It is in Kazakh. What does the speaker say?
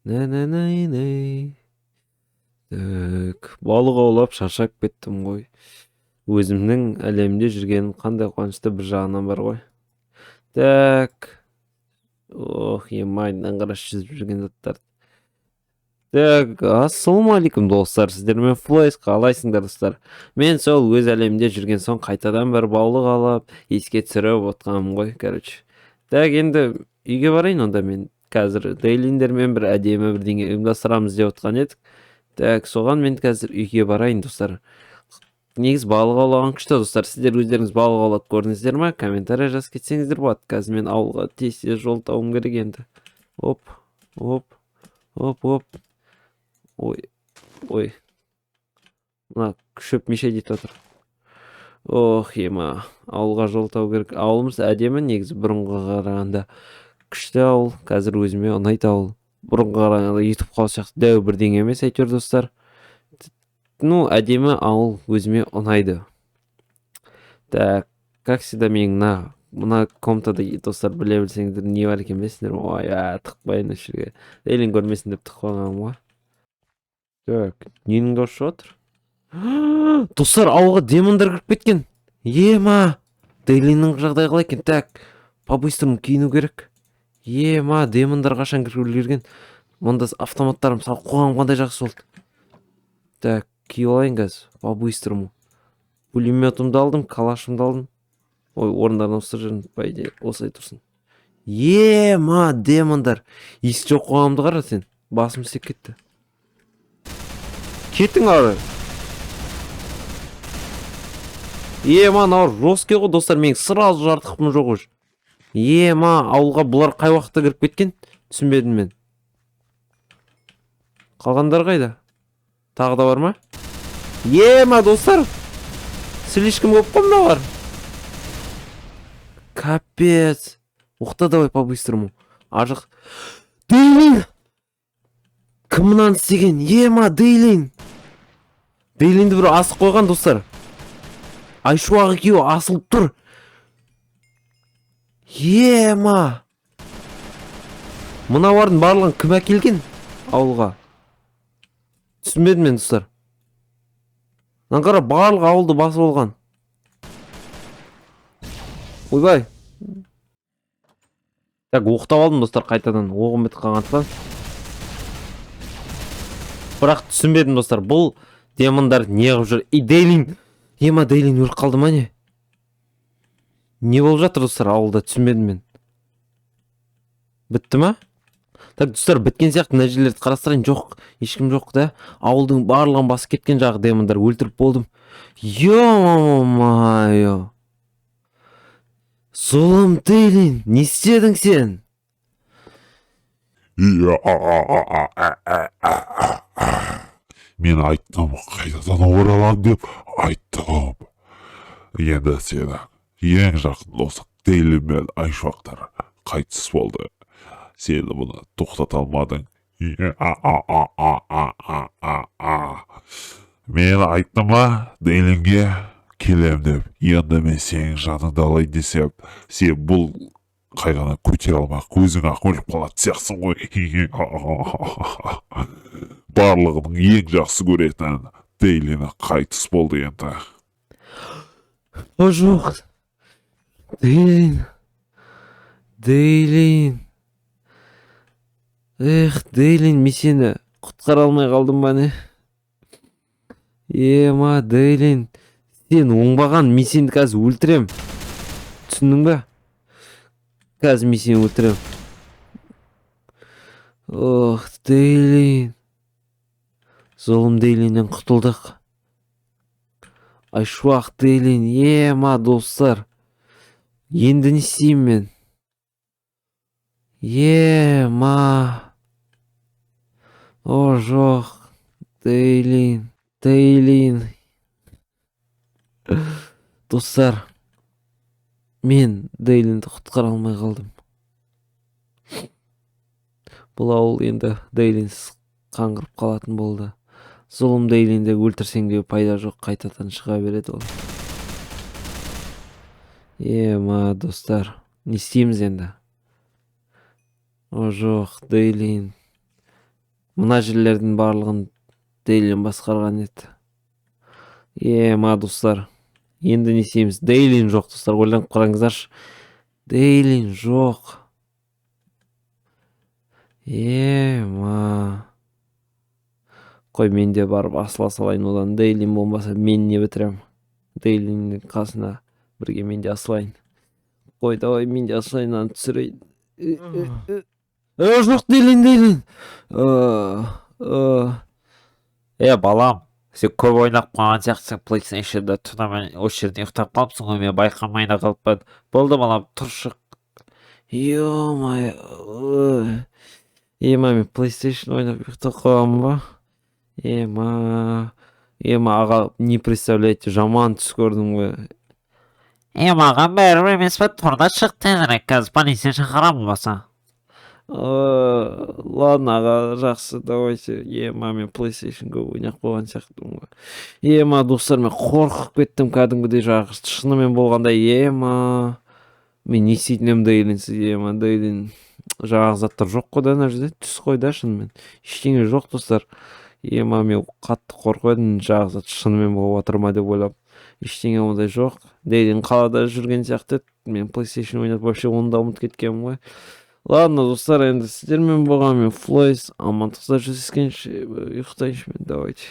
Нә-нә-нәй-нәй. Балық аулап шаршап кеттім ғой. Өзімнің әлемде жүргенім қандай қуанышты бір жағынан бар ғой. Так. Ох, емайдан қараш жүзіп жүрген заттар. Так, ассалаумағалейкум достар. Сіздермен Флойс, қалайсыңдар достар? Мен сол өз әлемде жүрген соң қайтадан бір балық алып, еске түсіріп отқаным ғой, короче. Так, енді үйге барайын онда мен. Қазір дейлиндермен бір әдемі бірдеңе ұйымдастырамыз деп отқан едік. Так, соған мен қазір үйге барайын достар. Негіз балық аулаған күшті достар. Сіздер өздеріңіз балық аулап көрдіңіздер ма? Комментарий жазып кетсеңіздер болады. Қазір мен ауылға тез жол тауым керек енді. Оп, оп, оп, оп. Ой, ой. Мына шөп меше дейді отыр. Ох, ема, ауылға жол тау керек. Ауылымыз әдемі негізі бұрынға қарағанда. Күшті ауыл, қазір өзіме ұнайды ауыл. Бұрынға қарағанда YouTube қалсақ дәу бірдеңе емес әйтеуір достар. Ну, әдемі ауыл өзіме ұнайды. Так, как всегда мен мына комнатада достар біле білсеңіздер не бар екен білесіңдер ме? Ой, тықпайын осы жерге. Дейлин көрмесін деп тықып қойғаным ғой. Так, ненің дауысы шығып отыр? Достар, ауылға демондар кіріп кеткен. Ема, Дейлиннің жағдайы қалай екен? Так, по-быстрому киіну керек. Ема, демондар қашан кіріп үлгерген? Мұнда автоматтарым салып қойғаным қандай жақсы болды. Так, киіп алайын қазір, по-быстрому. Пулеметімді алдым, калашымды алдым. Ой, орындардан ұстап жүрмін, по идее, осылай тұрсын. Ема, демондар. Есі жоқ қоғамды қара сен. Басым істеп кетті. Кеттің ары. Ема, науыр жоске ғой достар, мен сразу жартықпын жоқ өш. Ема, ауылға бұлар қай уақытта кіріп кеткен? Түсінбедім мен. Қалғандар қайда? Тағы да бар ма? Ема, достар. Слишком көп қомда бар. Капец. Уқта давай по-быстрому. Ажық. Дейлин! Кім мұнан істеген? Ема, Дейлин! Дейлинді бір асық қойған достар. Айшуағы кеу асылып тұр. Ема! Мұнавардың барлығын кім әкелген ауылға? Түсінбедім мен достар. Наңқара барлық ауылды басып болған. Ойбай. Так, оқтап алдым достар қайтадан. Оғым бітіп қалғандықтан. Бірақ түсінбедім достар. Бұл демондар не қылып жүр? Дейлин. Ема, Дейлин өліп қалды ма не? Не болып жатыр достар ауылда? Түсінбедім мен. Бітті ма? Так, достар, біткен сияқты мына жерлерді қарастырайын. Жоқ, ешкім жоқ да. Ауылдың барлығын басып кеткен жағы демондар өлтіріп болдым. Ё-ма-майо. Зұлым Дейлин, не істедің сен? Мен айттым, қайтадан оралам деп айттым. Енді сені ең жақын досы Дейлин мен Айшуақтар қайтыс болды. Сені бұны тоқтата алмадың. Мен айттым ба Дейлинге келем деп. Енді мен сенің жаныңды алайын десем, сен бұл қайғаны көтере алмақ, көзің ақ өліп қалады сияқсың ғой. Барлығының ең жақсы көретін Дейлина қайтыс болды енді. О жоқ. Дейлин. Дейлин. Эх, Дейлин, мен сені құтқара алмай қалдым ба не? Ема, Дейлин. Сен оңбаған, мен сені қазір өлтірем. Түсіндің ба? Қазір мен сені өлтірем. Ох, Дейлин. Зұлым Дейлиннен құтылдық. Айшуақ Дейлин. Ема, достар. Енді не істеймін мен? Ема. О жоқ. Дейлин. Дейлин. Достар. Мен Дейлинді құтқара алмай қалдым. Бұл ауыл енді Дейлинсіз қаңғырып қалатын болды. Зұлым Дейлинді өлтірсең де пайда жоқ, қайтадан шыға береді ол. Ема, достар, не істейміз енді? О жоқ, Дейлин. Мына жерлердин барлыгын Дейлин баскарган эт. Ма достар. Енді не істейміз? Дейлин жоқ достар, ойланып қараңыздаршы. Дейлин жоқ. Ма. Қой, мен де барып асыла салайын одан. Дейлин болмаса мен не бітірем? Дейлиннің қасына бірге мен де асылайын. Қой, давай мен де асылайын, аны түсірейін. Жоқ, Дейлин. Балам, сен көп ойнап қалған сияқтысың PlayStation'да. Түні мен осы жерде ұйықтап қалыпсың ғой, мен байқамай да қалыппын. Болды балам, тұр шық. Ё-моё. Мен PlayStation ойнап ұйықтап қаламын ба? Аға, не представляете, жаман түс көрдім ғой. Маған бәрібір емес пе, тұрда шық тезірек, қазір полиция шақырамын баса. Ладно, аға, жақсы, давайте. Мен PlayStation көп ойнап қойған сияқтымын ғой. Достар, мен қорқып кеттім кәдімгідей, шынымен болғанда. Мен не істейтінім Дейлинсіз. Дейлин жаңағы заттар жоқ қой да ана жерде, түс қой да шынымен. Ештеңе жоқ достар. Мен қатты қорқып едім, жаңағы зат шынымен болып жатыр ма деп ойлап. Ештеңе ондай жоқ. Дейлин қалада жүрген сияқты. Мен PlayStation ойнап вообще оны да ұмытып кеткенмін ғой. Ладно, достар, енді сіздермен болған мен Флойс. Амандықта жүздескенше ұйықтайыншы мен, давайте.